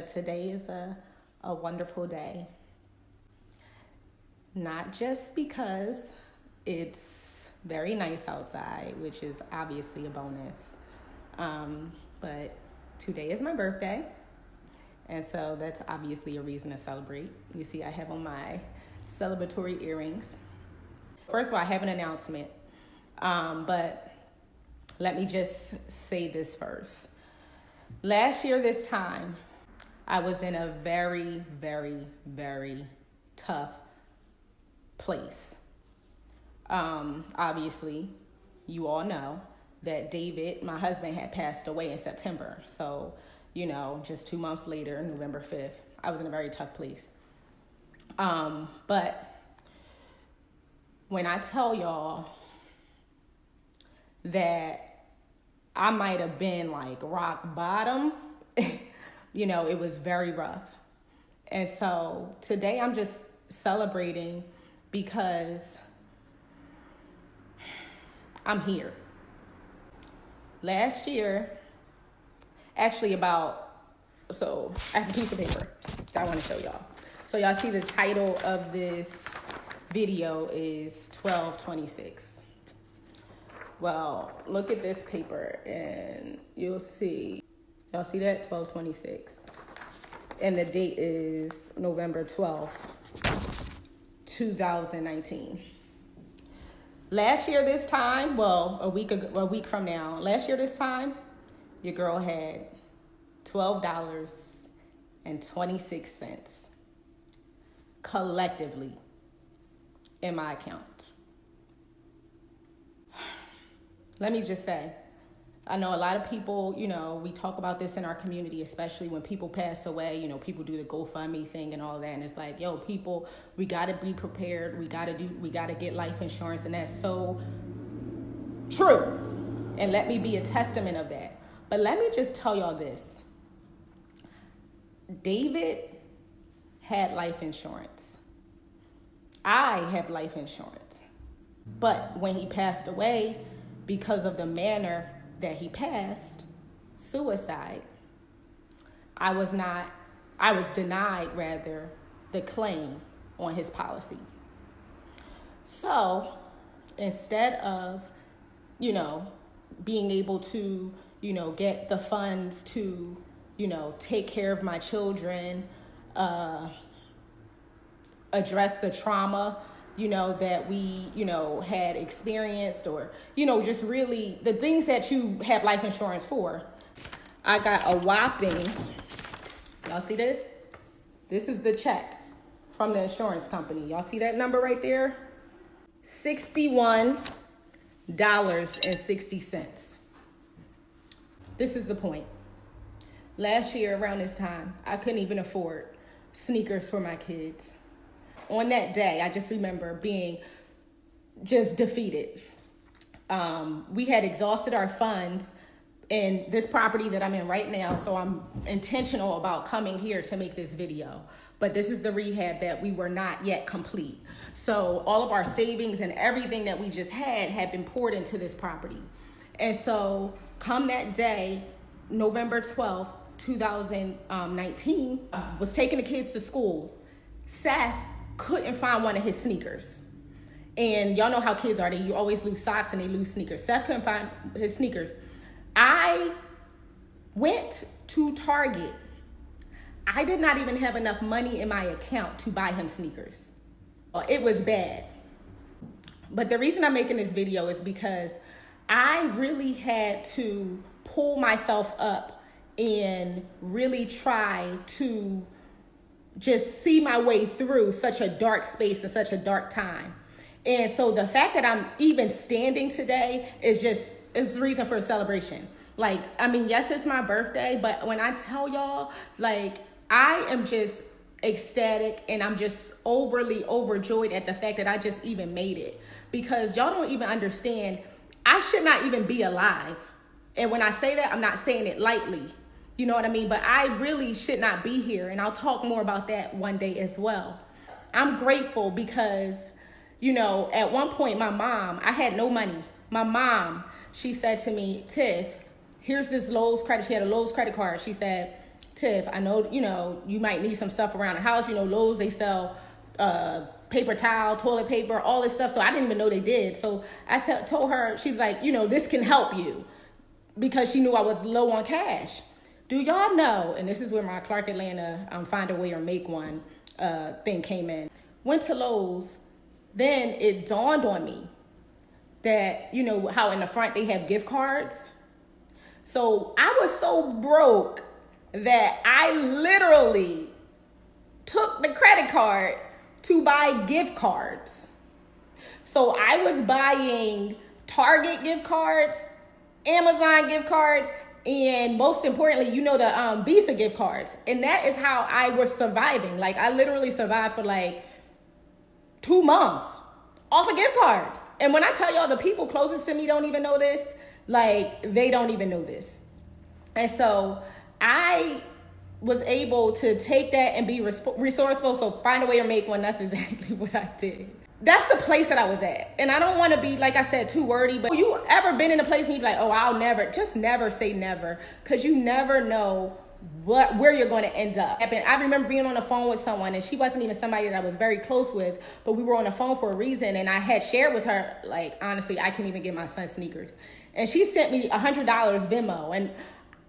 Today is a wonderful day. Not just because it's very nice outside, which is obviously a bonus, but today is my birthday, and so that's obviously a reason to celebrate. You see, I have on my celebratory earrings. First of all, I have an announcement, but let me just say this first. Last year, this time, I was in a very, very, very tough place. Obviously, you all know that David, my husband, had passed away in September. So, just 2 months later, November 5th, I was in a very tough place. But when I tell y'all that I might have been like rock bottom, it was very rough. And so today I'm just celebrating because I'm here. Last year, actually I have a piece of paper that I want to show y'all. So y'all see the title of this video is 1226. Well, look at this paper and you'll see. Y'all see that? 1226. And the date is November 12th, 2019. Last year this time, a week from now, last year this time, your girl had $12.26 collectively in my account. Let me just say, I know a lot of people, we talk about this in our community, especially when people pass away, people do the GoFundMe thing and all that. And it's like, people, we got to be prepared. We got to get life insurance. And that's so true. And let me be a testament of that. But let me just tell y'all this. David had life insurance. I have life insurance. But when he passed away, because of the manner that he passed, suicide, I was denied the claim on his policy. So instead of, being able to, get the funds to, take care of my children, address the trauma, that we, had experienced, or, just really the things that you have life insurance for. I got a whopping, y'all see this? This is the check from the insurance company. Y'all see that number right there? $61.60. This is the point. Last year around this time, I couldn't even afford sneakers for my kids. On that day, I just remember being just defeated. We had exhausted our funds in this property that I'm in right now, so I'm intentional about coming here to make this video. But this is the rehab that we were not yet complete. So all of our savings and everything that we just had been poured into this property. And so come that day, November 12th, 2019, was taking the kids to school. Seth couldn't find one of his sneakers. And y'all know how kids are. You always lose socks and they lose sneakers. Seth couldn't find his sneakers. I went to Target. I did not even have enough money in my account to buy him sneakers. It was bad. But the reason I'm making this video is because I really had to pull myself up and really try to just see my way through such a dark space and such a dark time. And so the fact that I'm even standing today is a reason for a celebration. Yes, it's my birthday, but when I tell y'all, I am just ecstatic and I'm just overly overjoyed at the fact that I just even made it. Because y'all don't even understand, I should not even be alive. And when I say that, I'm not saying it lightly. You know what I mean? But I really should not be here. And I'll talk more about that one day as well. I'm grateful because, at one point, my mom, I had no money. My mom, she said to me, Tiff, here's this Lowe's credit. She had a Lowe's credit card. She said, Tiff, I know, you might need some stuff around the house. Lowe's, they sell paper towel, toilet paper, all this stuff. So I didn't even know they did. So I told her, she was like, this can help you, because she knew I was low on cash. Do y'all know, and this is where my Clark Atlanta Find a Way or Make One thing came in. Went to Lowe's, then it dawned on me that, how in the front they have gift cards. So I was so broke that I literally took the credit card to buy gift cards. So I was buying Target gift cards, Amazon gift cards, and most importantly, the Visa gift cards. And that is how I was surviving. Like, I literally survived for like 2 months off of gift cards. And when I tell y'all, the people closest to me don't even know this, like, they don't even know this. And so I was able to take that and be resourceful. So find a way or make one. That's exactly what I did. That's the place that I was at. And I don't want to be, like I said, too wordy. But you ever been in a place and you be like, oh, I'll never. Just never say never. Because you never know where you're going to end up. I remember being on the phone with someone, and she wasn't even somebody that I was very close with, but we were on the phone for a reason. And I had shared with her, like, honestly, I can't even get my son sneakers. And she sent me $100 Venmo. And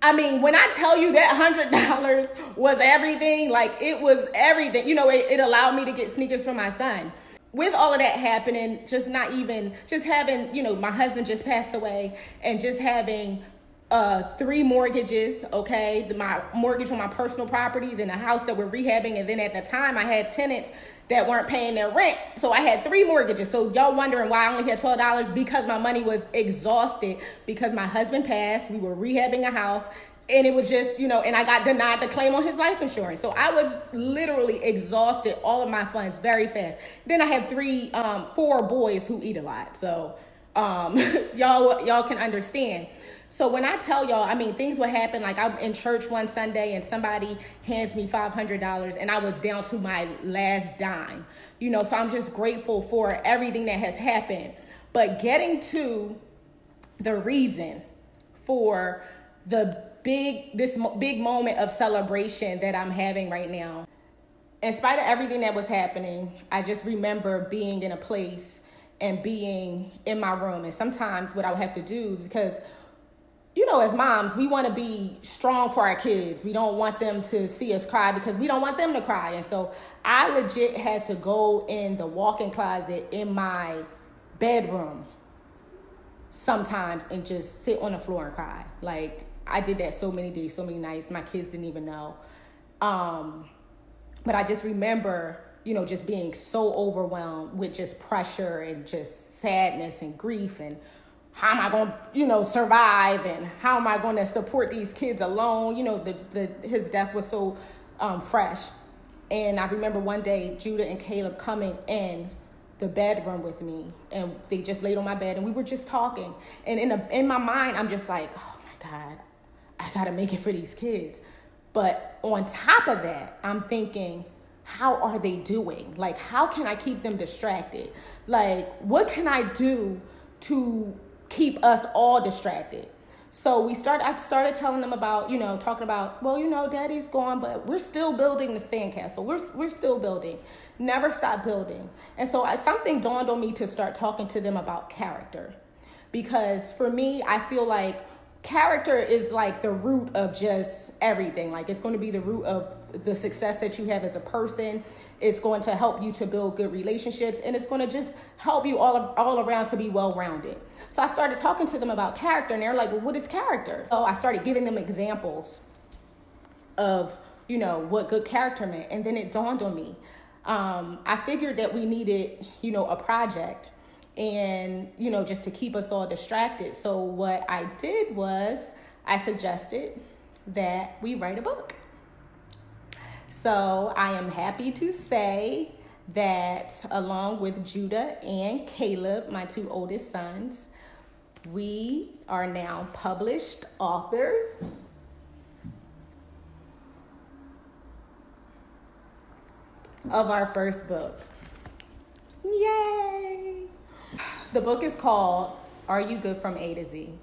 I mean, when I tell you that $100 was everything, like, it was everything. It allowed me to get sneakers for my son. With all of that happening, just having, my husband just passed away, and just having 3 mortgages, okay? My mortgage on my personal property, then a house that we're rehabbing, and then at the time I had tenants that weren't paying their rent. So I had 3 mortgages. So y'all wondering why I only had $12, because my money was exhausted, because my husband passed, we were rehabbing a house, and it was just, and I got denied the claim on his life insurance. So I was literally exhausted, all of my funds, very fast. Then I have 4 boys who eat a lot. So y'all can understand. So when I tell y'all, I mean, things would happen. Like, I'm in church one Sunday and somebody hands me $500 and I was down to my last dime. So I'm just grateful for everything that has happened. But getting to the reason for this big moment of celebration that I'm having right now. In spite of everything that was happening, I just remember being in a place and being in my room. And sometimes what I would have to do, because, as moms, we want to be strong for our kids. We don't want them to see us cry, because we don't want them to cry. And so I legit had to go in the walk-in closet in my bedroom sometimes and just sit on the floor and cry. Like, I did that so many days, so many nights. My kids didn't even know. But I just remember, just being so overwhelmed with just pressure and just sadness and grief, and how am I going to, survive, and how am I going to support these kids alone? His death was so fresh. And I remember one day, Judah and Caleb coming in the bedroom with me, and they just laid on my bed, and we were just talking. And in my mind, I'm just like, oh my God, I got to make it for these kids. But on top of that, I'm thinking, how are they doing? Like, how can I keep them distracted? Like, what can I do to keep us all distracted? So I started telling them about, talking about, well, Daddy's gone, but we're still building the sandcastle. We're still building. Never stop building. And so something dawned on me to start talking to them about character. Because for me, I feel like character is like the root of just everything. Like, it's going to be the root of the success that you have as a person. It's going to help you to build good relationships, and it's going to just help you all around to be well-rounded. So I started talking to them about character, and they're like, well, what is character? So I started giving them examples of, what good character meant. And then it dawned on me. I figured that we needed, a project, and, just to keep us all distracted. So what I did was I suggested that we write a book. So I am happy to say that along with Judah and Caleb, my 2 oldest sons, we are now published authors of our first book. Yay! The book is called Are You Good from A to Z?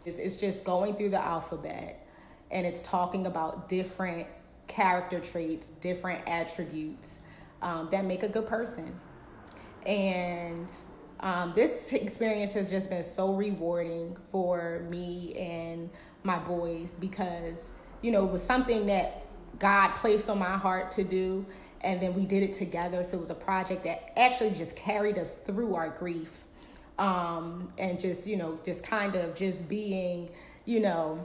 It's just going through the alphabet and it's talking about different character traits, different attributes that make a good person. And this experience has just been so rewarding for me and my boys because, you know, it was something that God placed on my heart to do, and then we did it together. So it was a project that actually just carried us through our grief, and just, you know, just kind of just being, you know,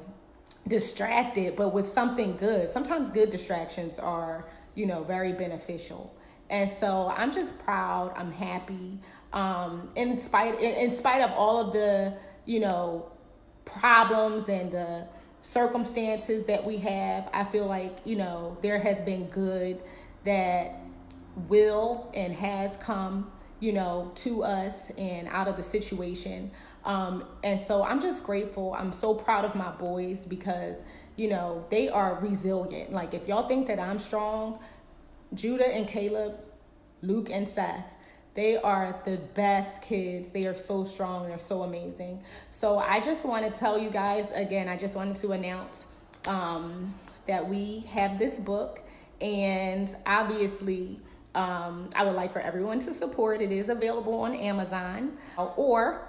distracted, but with something good. Sometimes good distractions are, you know, very beneficial. And so I'm just proud. I'm happy. In spite of all of the, you know, problems and the circumstances that we have, I feel like, you know, there has been good that will and has come, you know, to us and out of the situation. And so I'm just grateful. I'm so proud of my boys because, you know, they are resilient. Like, if y'all think that I'm strong, Judah and Caleb, Luke and Seth, they are the best kids. They are so strong. They're so amazing. So I just want to tell you guys again, I just wanted to announce that we have this book, and obviously I would like for everyone to support. It is available on Amazon. Or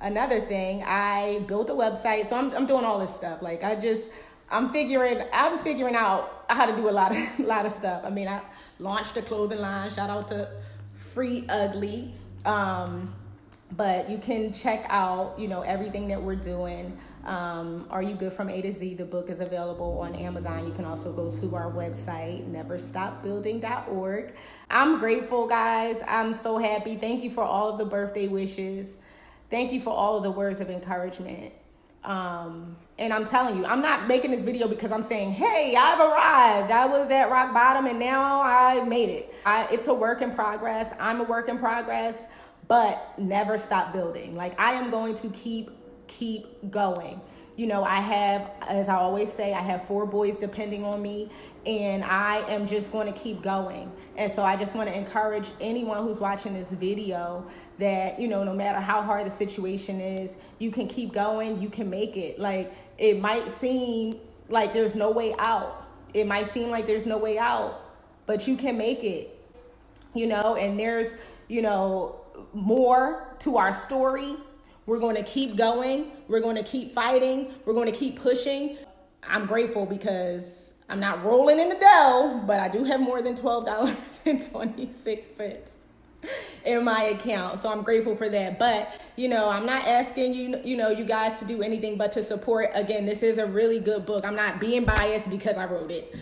another thing, I built a website. So I'm doing all this stuff. Like, I'm figuring out how to do a lot of stuff. I mean, I launched a clothing line. Shout out to Free Ugly. But you can check out, you know, everything that we're doing. Are You Good from A to Z? The book is available on Amazon. You can also go to our website, neverstopbuilding.org. I'm grateful, guys. I'm so happy. Thank you for all of the birthday wishes. Thank you for all of the words of encouragement. And I'm telling you, I'm not making this video because I'm saying, hey, I've arrived. I was at rock bottom and now I made it. It's a work in progress. I'm a work in progress, but never stop building. Like, I am going to keep going. You know, I have, as I always say, I have 4 boys depending on me, and I am just going to keep going. And so I just want to encourage anyone who's watching this video that, you know, no matter how hard the situation is, you can keep going, you can make it. Like, it might seem like there's no way out. It might seem like there's no way out, but you can make it, you know, and there's, you know, more to our story. We're going to keep going. We're going to keep fighting. We're going to keep pushing. I'm grateful because I'm not rolling in the dough, but I do have more than $12.26 in my account. So I'm grateful for that. But, you know, I'm not asking you guys to do anything but to support. Again, this is a really good book. I'm not being biased because I wrote it.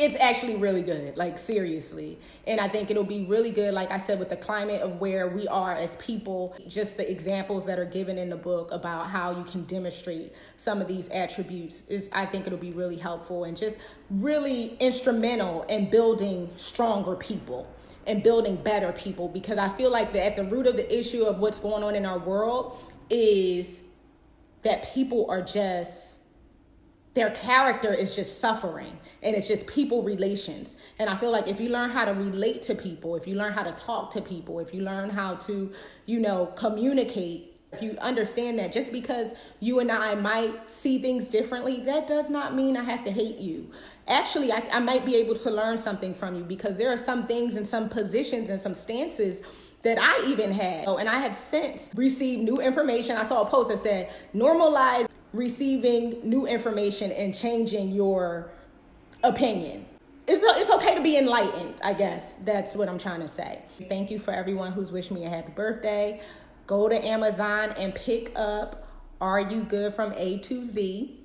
It's actually really good, like, seriously. And I think it'll be really good, like I said, with the climate of where we are as people, just the examples that are given in the book about how you can demonstrate some of these attributes I think it'll be really helpful and just really instrumental in building stronger people and building better people. Because I feel like at the root of the issue of what's going on in our world is that people are just, their character is just suffering, and it's just people relations. And I feel like if you learn how to relate to people, if you learn how to talk to people, if you learn how to, you know, communicate, if you understand that just because you and I might see things differently, that does not mean I have to hate you. Actually, I might be able to learn something from you because there are some things and some positions and some stances that I even had. And I have since received new information. I saw a post that said, normalize receiving new information and changing your opinion. It's okay to be enlightened, I guess. That's what I'm trying to say. Thank you for everyone who's wished me a happy birthday. Go to Amazon and pick up Are You Good from A to Z.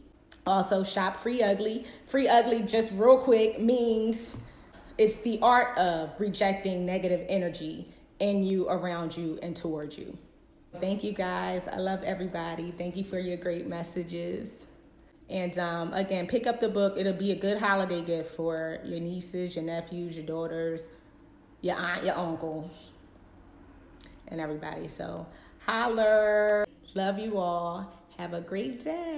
Also, shop Free Ugly. Free Ugly, just real quick, means it's the art of rejecting negative energy in you, around you, and towards you. Thank you, guys. I love everybody. Thank you for your great messages. And again, pick up the book. It'll be a good holiday gift for your nieces, your nephews, your daughters, your aunt, your uncle, and everybody. So holler. Love you all. Have a great day.